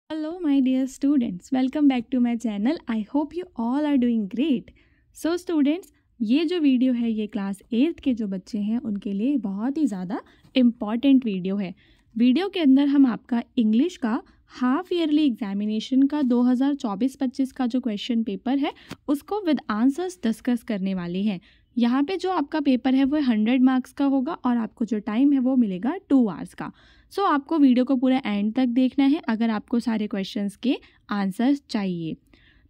Hello, my dear students. Welcome back to my channel. I hope you all are doing great. So students, ये जो video है ये class 8th के जो बच्चे हैं उनके लिए बहुत ही ज़्यादा इम्पॉर्टेंट वीडियो है। वीडियो के अंदर हम आपका इंग्लिश का हाफ ईयरली एग्जामिनेशन का 2024-25 का जो क्वेश्चन पेपर है उसको विद आंसर्स डिस्कस करने वाले हैं। यहाँ पे जो आपका पेपर है वो 100 मार्क्स का होगा और आपको जो टाइम है वो मिलेगा 2 आवर्स का। सो आपको वीडियो को पूरा एंड तक देखना है अगर आपको सारे क्वेश्चंस के आंसर्स चाहिए।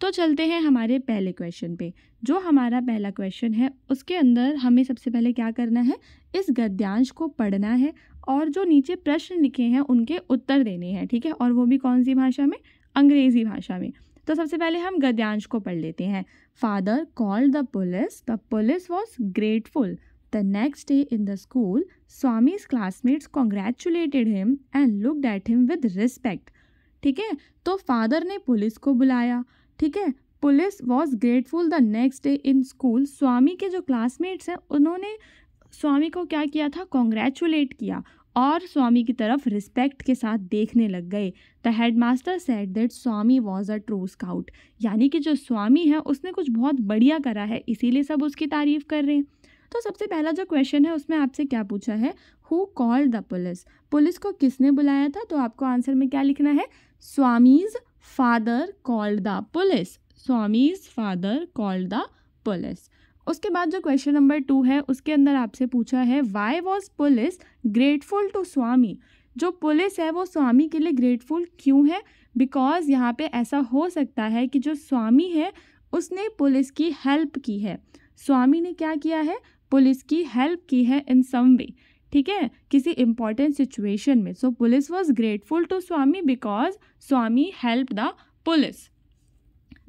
तो चलते हैं हमारे पहले क्वेश्चन पे। जो हमारा पहला क्वेश्चन है उसके अंदर हमें सबसे पहले क्या करना है, इस गद्यांश को पढ़ना है और जो नीचे प्रश्न लिखे हैं उनके उत्तर देने हैं, ठीक है। और वो भी कौन सी भाषा में, अंग्रेज़ी भाषा में। तो सबसे पहले हम गद्यांश को पढ़ लेते हैं। Father called the police was grateful. The next day in the school, Swami's classmates congratulated him and looked at him with respect. ठीक है, तो फादर ने पुलिस को बुलाया, ठीक है। Police was grateful the next day in school. Swami के जो क्लासमेट्स हैं उन्होंने स्वामी को क्या किया था, कॉन्ग्रेचुलेट किया और स्वामी की तरफ रिस्पेक्ट के साथ देखने लग गए। The headmaster said that Swami was a true scout. यानी कि जो स्वामी है उसने कुछ बहुत बढ़िया करा है, इसीलिए सब उसकी तारीफ कर रहे हैं। तो सबसे पहला जो क्वेश्चन है उसमें आपसे क्या पूछा है, who called the police. Police को किसने बुलाया था, तो आपको आंसर में क्या लिखना है, Swami's father called the police. Swami's father called the police. उसके बाद जो क्वेश्चन नंबर 2 है उसके अंदर आपसे पूछा है, why was police grateful to Swami. जो पुलिस है वो स्वामी के लिए ग्रेटफुल क्यों है, बिकॉज यहाँ पे ऐसा हो सकता है कि जो स्वामी है उसने पुलिस की हेल्प की है। स्वामी ने क्या किया है, पुलिस की हेल्प की है इन सम वे, ठीक है, किसी इंपॉर्टेंट सिचुएशन में। So police was grateful to Swami because Swami help the police.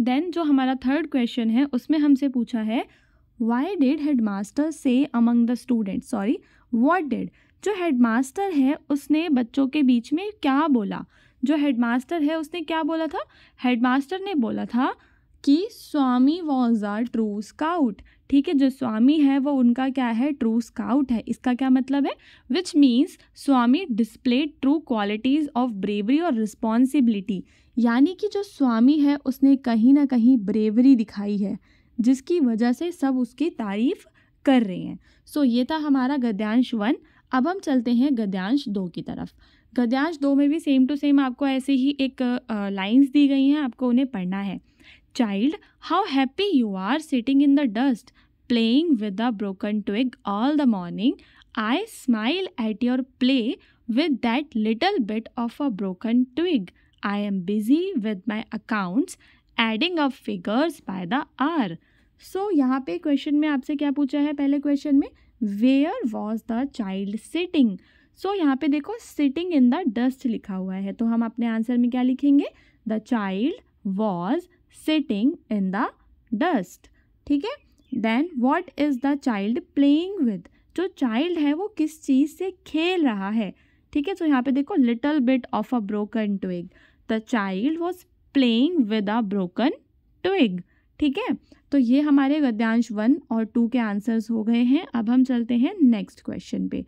Then जो हमारा थर्ड क्वेश्चन है उसमें हमसे पूछा है, why did headmaster say among the student, sorry what did. जो हेडमास्टर है उसने बच्चों के बीच में क्या बोला। जो हेडमास्टर है उसने क्या बोला था, हेडमास्टर ने बोला था कि स्वामी वॉज अ ट्रू स्काउट, ठीक है। जो स्वामी है वो उनका क्या है, ट्रू स्काउट है। इसका क्या मतलब है, which means Swami displayed true qualities of bravery और रिस्पॉन्सिबिलिटी। यानी कि जो स्वामी है उसने कहीं ना कहीं ब्रेवरी दिखाई है जिसकी वजह से सब उसकी तारीफ कर रहे हैं। सो ये था हमारा गद्यांश 1। अब हम चलते हैं गद्यांश 2 की तरफ। गद्यांश 2 में भी सेम टू सेम आपको ऐसे ही एक लाइन्स दी गई हैं, आपको उन्हें पढ़ना है। Child, how happy you are sitting in the dust, playing with a broken twig all the morning. I smile at your play with that little bit of a broken twig. I am busy with my accounts, adding up figures by the hour. So यहाँ पे question में आपसे क्या पूछा है, पहले question में where was the child sitting. So यहाँ पे देखो sitting in the dust लिखा हुआ है, तो हम अपने आंसर में क्या लिखेंगे, the child was sitting in the dust, ठीक है। Then what is the child playing with. जो चाइल्ड है वो किस चीज़ से खेल रहा है, ठीक है। तो यहाँ पे देखो little bit of a broken twig, the child was playing with a broken twig, ठीक है। तो ये हमारे गद्यांश 1 और 2 के आंसर्स हो गए हैं। अब हम चलते हैं नेक्स्ट क्वेश्चन पे।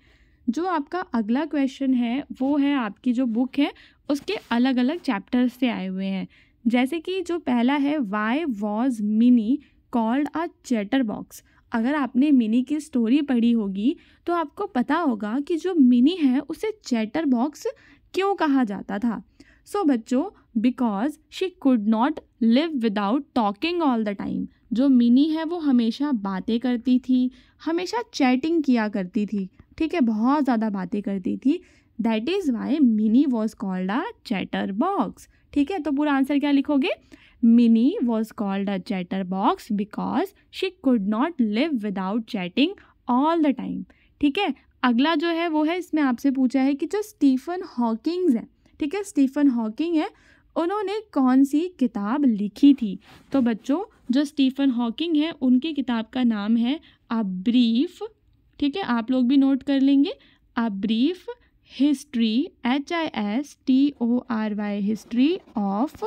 जो आपका अगला क्वेश्चन है वो है आपकी जो बुक है उसके अलग अलग चैप्टर्स से आए हुए हैं। जैसे कि जो पहला है, why was mini called a chatter box. अगर आपने मिनी की स्टोरी पढ़ी होगी तो आपको पता होगा कि जो मिनी है उसे चैटर बॉक्स क्यों कहा जाता था। सो बच्चों, because she could not live without talking all the time. जो मिनी है वो हमेशा बातें करती थी, हमेशा चैटिंग किया करती थी, ठीक है, बहुत ज़्यादा बातें करती थी। That is why mini was called a chatter box, ठीक है। तो पूरा आंसर क्या लिखोगे, mini was called a chatter box because she could not live without chatting all the time, ठीक है। अगला जो है वो है, इसमें आपसे पूछा है कि जो स्टीफन हॉकिंग्स है, ठीक है, स्टीफन हॉकिंग है, उन्होंने कौन सी किताब लिखी थी। तो बच्चों जो स्टीफन हॉकिंग है उनकी किताब का नाम है अ ब्रीफ, ठीक है, आप लोग भी नोट कर लेंगे, a brief history, HISTORY history of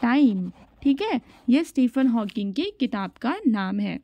time, ठीक है। ये स्टीफन हॉकिंग की किताब का नाम है।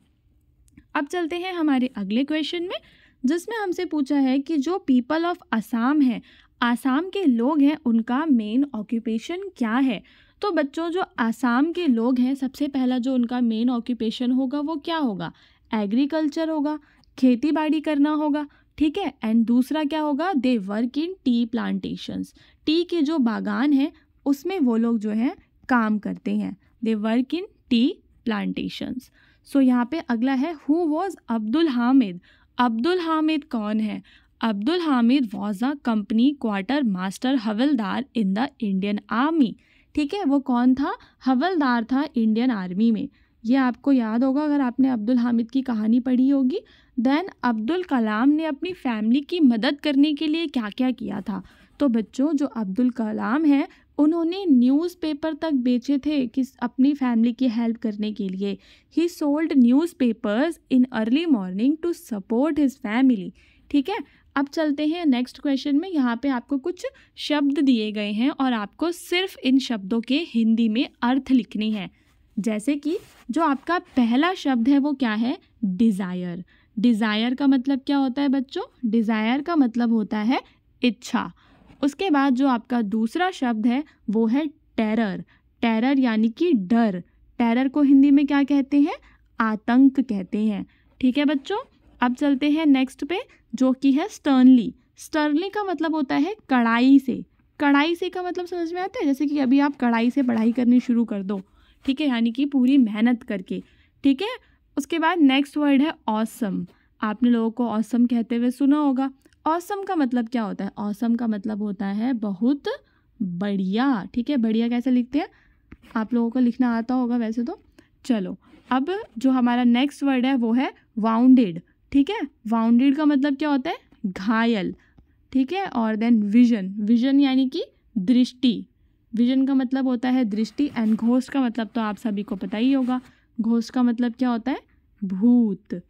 अब चलते हैं हमारे अगले क्वेश्चन में जिसमें हमसे पूछा है कि जो पीपल ऑफ असम है, आसाम के लोग हैं उनका मेन ऑक्यूपेशन क्या है? तो बच्चों जो आसाम के लोग हैं सबसे पहला जो उनका मेन ऑक्यूपेशन होगा वो क्या होगा? एग्रीकल्चर होगा, खेती बाड़ी करना होगा, ठीक है। एंड दूसरा क्या होगा? दे work in tea plantations, T के जो बागान हैं उसमें वो लोग जो हैं काम करते हैं। They work in tea plantations. So यहाँ पे अगला है हु वॉज अब्दुल हामिद। अब्दुल हामिद कौन है? Abdul Hamid was a company quartermaster havildar in the Indian army, ठीक है। वो कौन था? हवलदार था इंडियन आर्मी में। ये आपको याद होगा अगर आपने अब्दुल हामिद की कहानी पढ़ी होगी। देन अब्दुल कलाम ने अपनी फैमिली की मदद करने के लिए क्या क्या किया था? तो बच्चों जो अब्दुल कलाम हैं उन्होंने न्यूज़पेपर तक बेचे थे किस अपनी फैमिली की हेल्प करने के लिए। He sold newspapers in early morning to support his family, ठीक है। अब चलते हैं नेक्स्ट क्वेश्चन में। यहाँ पे आपको कुछ शब्द दिए गए हैं और आपको सिर्फ इन शब्दों के हिंदी में अर्थ लिखने हैं। जैसे कि जो आपका पहला शब्द है वो क्या है? डिज़ायर। डिज़ायर का मतलब क्या होता है बच्चों? डिज़ायर का मतलब होता है इच्छा। उसके बाद जो आपका दूसरा शब्द है वो है टेरर। टेरर यानी कि डर। टेरर को हिंदी में क्या कहते हैं? आतंक कहते हैं, ठीक है बच्चों। अब चलते हैं नेक्स्ट पे जो कि है स्टर्नली। स्टर्नली का मतलब होता है कड़ाई से। कड़ाई से का मतलब समझ में आता है? जैसे कि अभी आप कड़ाई से पढ़ाई करनी शुरू कर दो, ठीक है, यानी कि पूरी मेहनत करके, ठीक है। उसके बाद नेक्स्ट वर्ड है ऑसम। आपने लोगों को ऑसम कहते हुए सुना होगा। ऑसम का मतलब क्या होता है? ऑसम का मतलब होता है बहुत बढ़िया, ठीक है। बढ़िया कैसे लिखते हैं? आप लोगों को लिखना आता होगा वैसे तो। चलो अब जो हमारा नेक्स्ट वर्ड है वो है वाउंडेड, ठीक है। वाउंडेड का मतलब क्या होता है? घायल, ठीक है। और देन विजन। विजन यानी कि दृष्टि। विजन का मतलब होता है दृष्टि। एंड घोस्ट का मतलब तो आप सभी को पता ही होगा। घोस्ट का मतलब क्या होता है? भूत।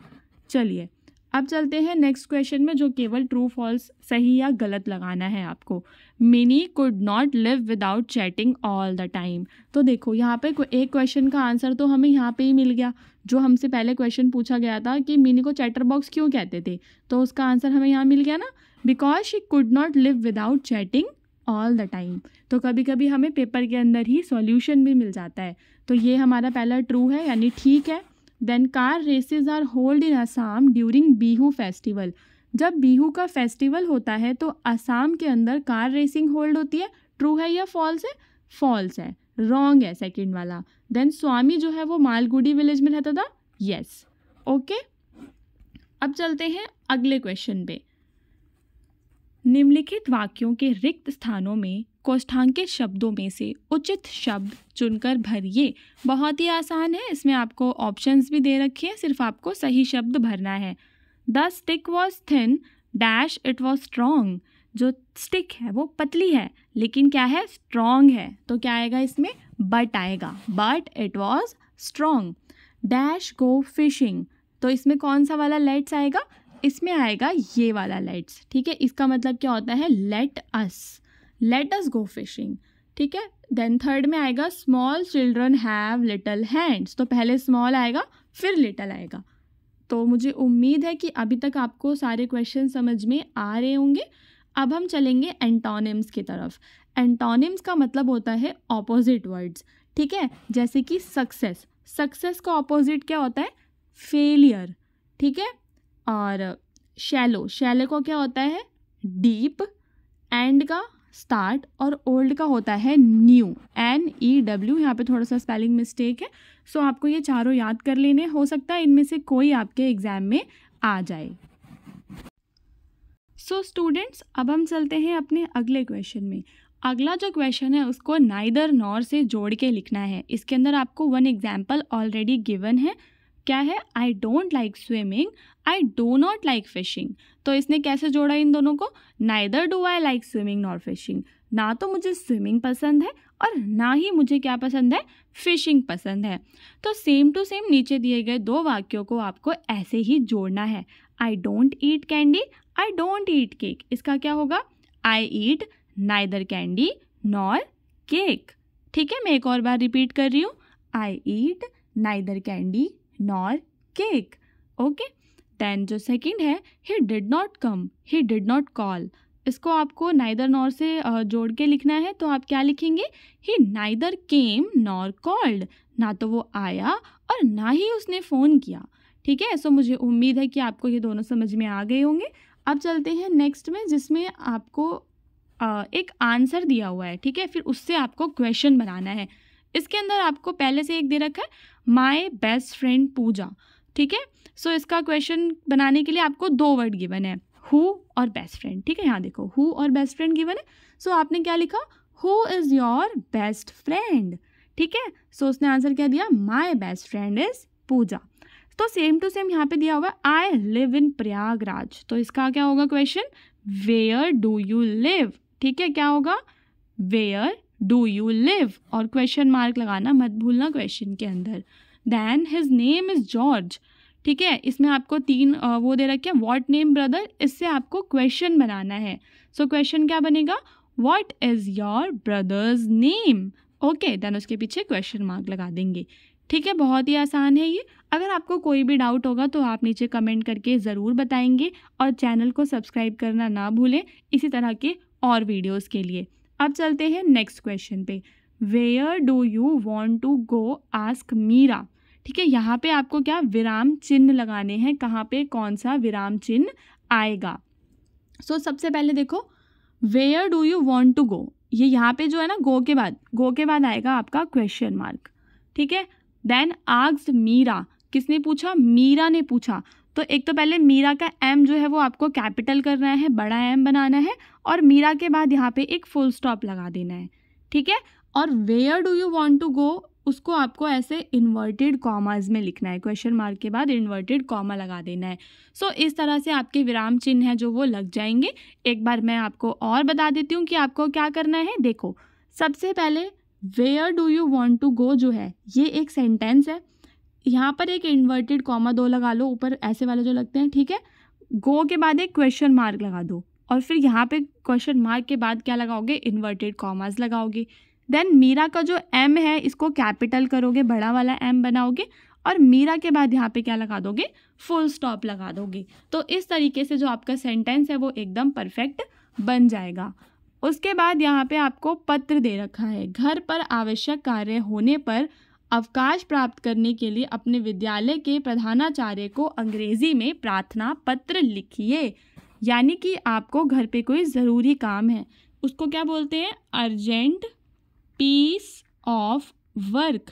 चलिए अब चलते हैं नेक्स्ट क्वेश्चन में जो केवल ट्रू फॉल्स सही या गलत लगाना है आपको। Mini could not live without chatting all the time. तो देखो यहाँ पे एक क्वेश्चन का आंसर तो हमें यहाँ पे ही मिल गया। जो हमसे पहले क्वेश्चन पूछा गया था कि मिनी को चैटर बॉक्स क्यों कहते थे, तो उसका आंसर हमें यहाँ मिल गया ना, because she could not live without chatting all the time. तो कभी कभी हमें पेपर के अंदर ही सॉल्यूशन भी मिल जाता है। तो ये हमारा पहला ट्रू है यानी ठीक है। Then car races are hold in Assam during Bihu festival. जब बिहू का फेस्टिवल होता है तो असम के अंदर कार रेसिंग होल्ड होती है। ट्रू है या फॉल्स है? फॉल्स है, रॉन्ग है सेकंड वाला। देन स्वामी जो है वो मालगुडी विलेज में रहता था। Yes, okay. अब चलते हैं अगले क्वेश्चन पे। निम्नलिखित वाक्यों के रिक्त स्थानों में कोष्ठांकित शब्दों में से उचित शब्द चुनकर भरिए। बहुत ही आसान है, इसमें आपको ऑप्शंस भी दे रखे हैं, सिर्फ आपको सही शब्द भरना है। The stick was thin dash it was strong. जो स्टिक है वो पतली है लेकिन क्या है? स्ट्रॉन्ग है। तो क्या आएगा इसमें? बट आएगा, but it was strong. Dash go fishing. तो इसमें कौन सा वाला लेट्स आएगा? इसमें आएगा ये वाला लेट्स, ठीक है। इसका मतलब क्या होता है? लेट अस गो फिशिंग, ठीक है। देन थर्ड में आएगा small children have little hands. तो पहले स्मॉल आएगा फिर लिटिल आएगा। तो मुझे उम्मीद है कि अभी तक आपको सारे क्वेश्चन समझ में आ रहे होंगे। अब हम चलेंगे एंटोनिम्स की तरफ। एंटोनिम्स का मतलब होता है ऑपोजिट वर्ड्स, ठीक है। जैसे कि सक्सेस। सक्सेस का ऑपोजिट क्या होता है? फेलियर, ठीक है। और शैलो। शैलो का क्या होता है? डीप। एंड का स्टार्ट और ओल्ड का होता है न्यू, NEW। यहाँ पे थोड़ा सा स्पेलिंग मिस्टेक है। सो आपको ये चारों याद कर लेने, हो सकता है इनमें से कोई आपके एग्जाम में आ जाए। सो स्टूडेंट्स अब हम चलते हैं अपने अगले क्वेश्चन में। अगला जो क्वेश्चन है उसको नाइदर नॉर से जोड़ के लिखना है। इसके अंदर आपको वन एग्जाम्पल ऑलरेडी गिवन है। क्या है? I don't like swimming, I do not like fishing. तो इसने कैसे जोड़ा इन दोनों को? Neither do I like swimming nor fishing. ना तो मुझे स्विमिंग पसंद है और ना ही मुझे क्या पसंद है? फिशिंग पसंद है। तो सेम टू सेम नीचे दिए गए दो वाक्यों को आपको ऐसे ही जोड़ना है। I don't eat candy, I don't eat cake. इसका क्या होगा? आई eat neither candy nor cake, ठीक है। मैं एक और बार रिपीट कर रही हूँ, I eat neither candy nor cake, okay. Then जो सेकंड है, he did not come, he did not call. इसको आपको नाइदर नॉर से जोड़ के लिखना है, तो आप क्या लिखेंगे, ही नाइदर केम नॉर कॉल्ड, ना तो वो आया और ना ही उसने फ़ोन किया। ठीक है, सो मुझे उम्मीद है कि आपको ये दोनों समझ में आ गए होंगे। अब चलते हैं नेक्स्ट में, जिसमें आपको एक आंसर दिया हुआ है। ठीक है, फिर उससे आपको क्वेश्चन बनाना है। इसके अंदर आपको पहले से एक दे रखा है, माय बेस्ट फ्रेंड पूजा। ठीक है, सो इसका क्वेश्चन बनाने के लिए आपको 2 वर्ड गिवन है, हु और बेस्ट फ्रेंड। ठीक है, यहाँ देखो हु और बेस्ट फ्रेंड गिवन है। सो आपने क्या लिखा, who is your best friend. ठीक है, सो उसने आंसर क्या दिया, माय बेस्ट फ्रेंड इज़ पूजा। तो सेम टू सेम यहाँ पे दिया हुआ है, आई लिव इन प्रयागराज। तो इसका क्या होगा question, where do you live. ठीक है, क्या होगा, वेयर डू यू लिव, और क्वेश्चन मार्क लगाना मत भूलना क्वेश्चन के अंदर। Then his name is George. ठीक है, इसमें आपको 3 वो दे रखे हैं, व्हाट नेम ब्रदर, इससे आपको क्वेश्चन बनाना है। सो क्वेश्चन क्या बनेगा, what is your brother's name. Okay, then उसके पीछे क्वेश्चन मार्क लगा देंगे। ठीक है, बहुत ही आसान है ये। अगर आपको कोई भी डाउट होगा तो आप नीचे कमेंट करके ज़रूर बताएंगे, और चैनल को सब्सक्राइब करना ना भूलें इसी तरह के और वीडियोस के लिए। अब चलते हैं नेक्स्ट क्वेश्चन पे, where do you want to go ask Meera. ठीक है, यहाँ पे आपको क्या विराम चिन्ह लगाने हैं, कहाँ पे कौन सा विराम चिन्ह आएगा। सो सबसे पहले देखो, where do you want to go, ये यहाँ पे जो है ना, गो के बाद आएगा आपका क्वेश्चन मार्क। ठीक है, देन आस्क्ड मीरा, किसने पूछा, मीरा ने पूछा। तो एक तो पहले मीरा का एम जो है वो आपको कैपिटल करना है, बड़ा एम बनाना है, और मीरा के बाद यहाँ पे एक फुल स्टॉप लगा देना है। ठीक है, और where do you want to go, उसको आपको ऐसे इन्वर्टेड कॉमाज में लिखना है, क्वेश्चन मार्क के बाद इन्वर्टेड कॉमा लगा देना है। सो इस तरह से आपके विराम चिन्ह है जो वो लग जाएंगे। एक बार मैं आपको और बता देती हूँ कि आपको क्या करना है। देखो, सबसे पहले where do you want to go जो है ये एक सेंटेंस है, यहाँ पर एक इन्वर्टेड कॉमा 2 लगा लो, ऊपर ऐसे वाले जो लगते हैं। ठीक है, गो के बाद एक क्वेश्चन मार्क लगा दो, और फिर यहाँ पे क्वेश्चन मार्क के बाद क्या लगाओगे, इन्वर्टेड कॉमास लगाओगे। देन मीरा का जो एम है इसको कैपिटल करोगे, बड़ा वाला एम बनाओगे, और मीरा के बाद यहाँ पे क्या लगा दोगे, फुल स्टॉप लगा दोगे। तो इस तरीके से जो आपका सेंटेंस है वो एकदम परफेक्ट बन जाएगा। उसके बाद यहाँ पे आपको पत्र दे रखा है, घर पर आवश्यक कार्य होने पर अवकाश प्राप्त करने के लिए अपने विद्यालय के प्रधानाचार्य को अंग्रेजी में प्रार्थना पत्र लिखिए। यानी कि आपको घर पे कोई ज़रूरी काम है, उसको क्या बोलते हैं, urgent piece of work.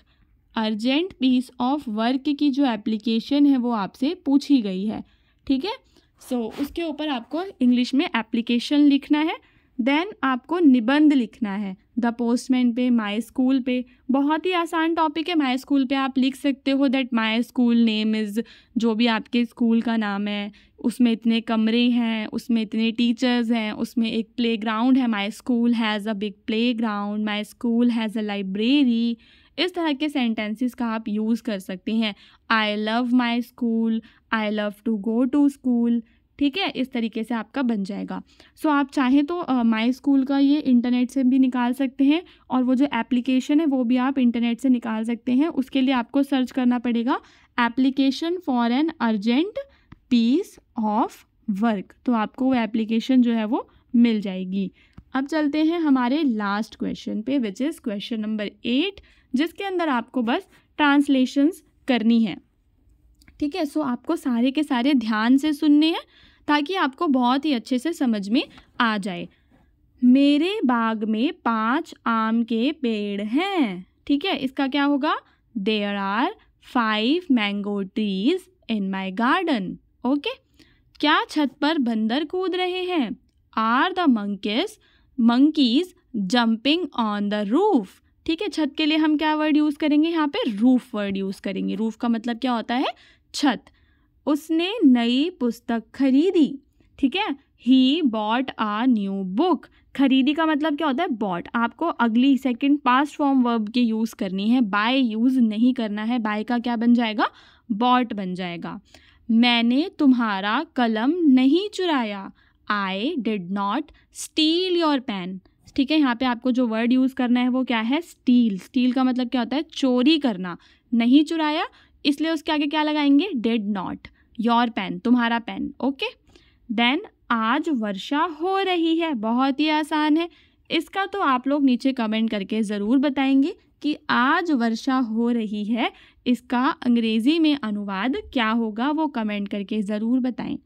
Urgent piece of work की जो एप्लीकेशन है वो आपसे पूछी गई है। ठीक है, सो उसके ऊपर आपको इंग्लिश में एप्लीकेशन लिखना है। देन आपको निबंध लिखना है द पोस्टमैन पे, माई स्कूल पे। बहुत ही आसान टॉपिक है, माई स्कूल पे आप लिख सकते हो that my school name is, जो भी आपके स्कूल का नाम है, उसमें इतने कमरे हैं, उसमें इतने टीचर्स हैं, उसमें एक प्लेग्राउंड है, my school has a big playground, my school has a library. इस तरह के सेंटेंसेस का आप यूज़ कर सकते हैं। I love my school, I love to go to school. ठीक है, इस तरीके से आपका बन जाएगा। सो आप चाहें तो माई स्कूल का ये इंटरनेट से भी निकाल सकते हैं, और वो जो एप्लीकेशन है वो भी आप इंटरनेट से निकाल सकते हैं। उसके लिए आपको सर्च करना पड़ेगा application for an urgent piece of work, तो आपको वो एप्लीकेशन जो है वो मिल जाएगी। अब चलते हैं हमारे लास्ट क्वेश्चन पे, विच इज़ क्वेश्चन नंबर 8, जिसके अंदर आपको बस ट्रांसलेशंस करनी है। ठीक है, सो आपको सारे के सारे ध्यान से सुनने हैं ताकि आपको बहुत ही अच्छे से समझ में आ जाए। मेरे बाग में 5 आम के पेड़ हैं। ठीक है, इसका क्या होगा, there are 5 mango trees in my garden. Okay, क्या छत पर बंदर कूद रहे हैं, are the monkeys jumping on the roof. ठीक है, छत के लिए हम क्या वर्ड यूज़ करेंगे, यहाँ पे रूफ वर्ड यूज़ करेंगे। रूफ का मतलब क्या होता है, छत। उसने नई पुस्तक खरीदी। ठीक है, he bought a new book. खरीदी का मतलब क्या होता है, बॉट। आपको अगली सेकंड पास्ट फॉर्म वर्ब की यूज़ करनी है, बाय यूज़ नहीं करना है। बाय का क्या बन जाएगा, बॉट बन जाएगा। मैंने तुम्हारा कलम नहीं चुराया, I did not steal your pen. ठीक है, यहाँ पे आपको जो वर्ड यूज़ करना है वो क्या है, स्टील। स्टील का मतलब क्या होता है, चोरी करना। नहीं चुराया, इसलिए उसके आगे क्या लगाएंगे, डिड नॉट, योर पेन, तुम्हारा पेन। ओके, देन आज वर्षा हो रही है, बहुत ही आसान है। इसका तो आप लोग नीचे कमेंट करके ज़रूर बताएंगे कि आज वर्षा हो रही है, इसका अंग्रेज़ी में अनुवाद क्या होगा, वो कमेंट करके ज़रूर बताएं।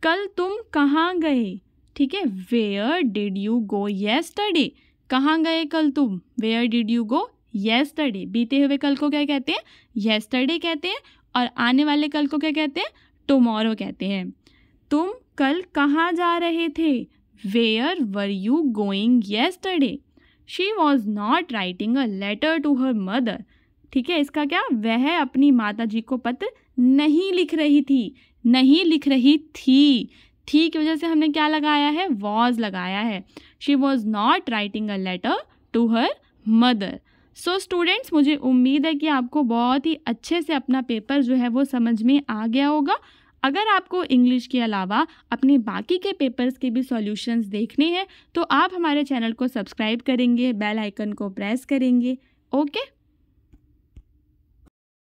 कल तुम कहाँ गए? ठीक है, where did you go yesterday? कहाँ गए कल तुम? Where did you go yesterday? बीते हुए कल को क्या कहते हैं? येस्टरडे कहते हैं। और आने वाले कल को क्या कहते हैं? टुमारो कहते हैं। तुम कल कहाँ जा रहे थे? Where were you going yesterday? She was not writing a letter to her mother. ठीक है, इसका क्या? वह अपनी माता जी को पत्र नहीं लिख रही थी, नहीं लिख रही थी। थी की वजह से हमने क्या लगाया है? वॉज लगाया है। She was not writing a letter to her mother. So students, मुझे उम्मीद है कि आपको बहुत ही अच्छे से अपना पेपर जो है वो समझ में आ गया होगा। अगर आपको इंग्लिश के अलावा अपने बाकी के पेपर्स के भी सॉल्यूशंस देखने हैं तो आप हमारे चैनल को सब्सक्राइब करेंगे, बेल आइकन को प्रेस करेंगे। ओके।